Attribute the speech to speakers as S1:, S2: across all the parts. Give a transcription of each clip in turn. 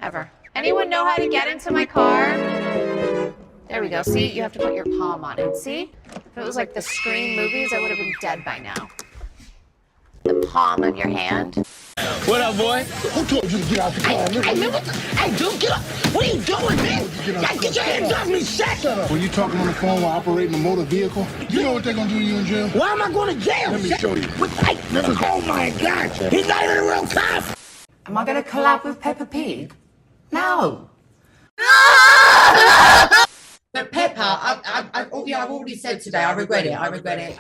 S1: ever. Anyone know how to get into my car? There we go. See, you have to put your palm on it. See? If it was like the Scream movies, I would have been dead by now. The palm of your hand.
S2: What up, boy?
S3: Who told you to get out the car, nigga?
S2: Hey, man, hey, dude, get up. What are you doing, man? Get your hands off me, shut up.
S3: When you talking on the phone while operating a motor vehicle, you know what they're gonna do to you in jail?
S2: Why am I going to jail?
S3: Let me show you.
S2: Oh, my God. He's not even a real cop.
S4: Am I gonna collab with Ffmpeg? No. But Pepper, I've already said today, I regret it.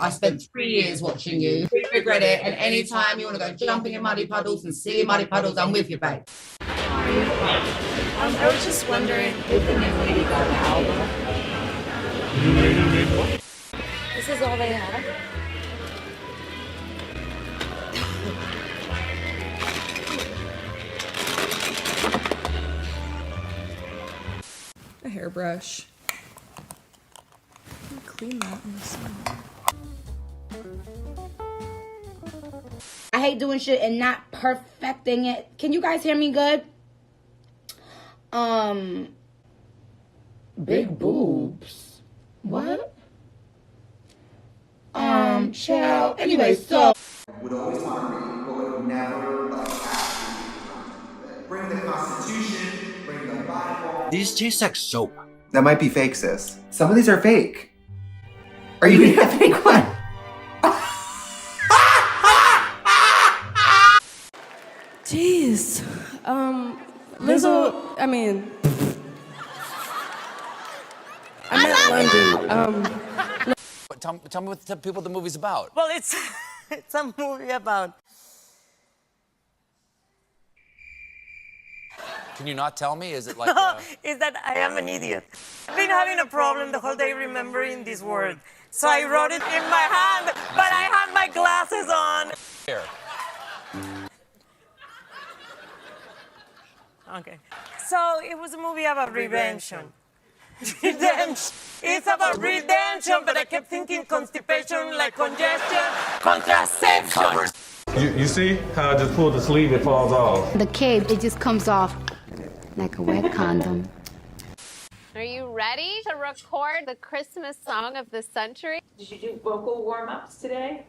S4: I spent 3 years watching you. I regret it. And anytime you want to go jumping in muddy puddles and silly muddy puddles, I'm with you, babe.
S1: How are you? I was just wondering if the new Lady Gaga album. This is all they have?
S5: A hairbrush. Clean that in the sun.
S6: I hate doing shit and not perfecting it. Can you guys hear me good? Big boobs. What? Child. Anyway, so.
S7: Would always want to read, but would never like actually bring the Constitution, bring the Bible.
S8: These taste like soap.
S7: That might be fake, sis. Some of these are fake. Are you eating a fake one?
S5: Jeez. Lizzo, I mean... I'm at London.
S8: Tell me what the people the movie's about.
S9: Well, it's a movie about...
S8: Can you not tell me? Is it like
S9: is that I am an idiot. I've been having a problem the whole day remembering this word. So I wrote it in my hand, but I had my glasses on.
S8: Here.
S9: Okay. So it was a movie about redemption. Redemption. It's about redemption, but I kept thinking constipation, like congestion, contraception.
S10: You see how I just pulled the sleeve, it falls off.
S11: The cape, it just comes off like a wet condom.
S1: Are you ready to record the Christmas song of the century?
S12: Did you do vocal warm-ups today?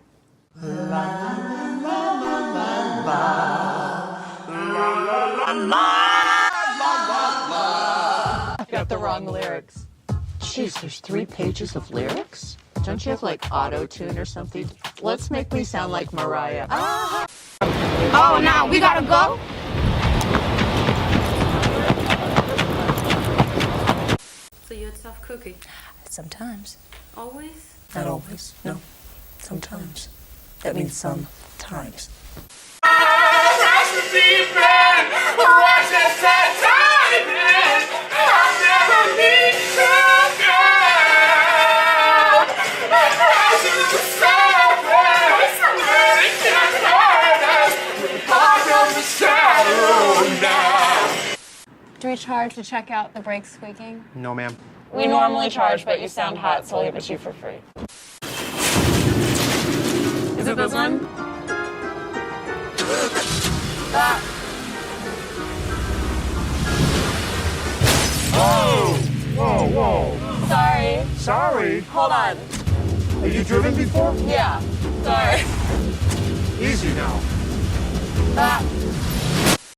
S1: Got the wrong lyrics.
S4: Jeez, there's 3 pages of lyrics? Don't you have like auto-tune or something? Let's make me sound like Mariah.
S6: Oh, now we gotta go?
S5: So you're a tough cookie?
S9: Sometimes.
S5: Always?
S9: Not always. No. Sometimes. That means sometimes.
S1: Do we charge to check out the brakes squeaking?
S3: No, ma'am.
S1: We normally charge, but you sound hot, so I'll give it to you for free. Is it this one?
S3: Whoa! Whoa, whoa.
S1: Sorry.
S3: Sorry?
S1: Hold on.
S3: Have you driven before?
S1: Yeah. Sorry.
S3: Easy now.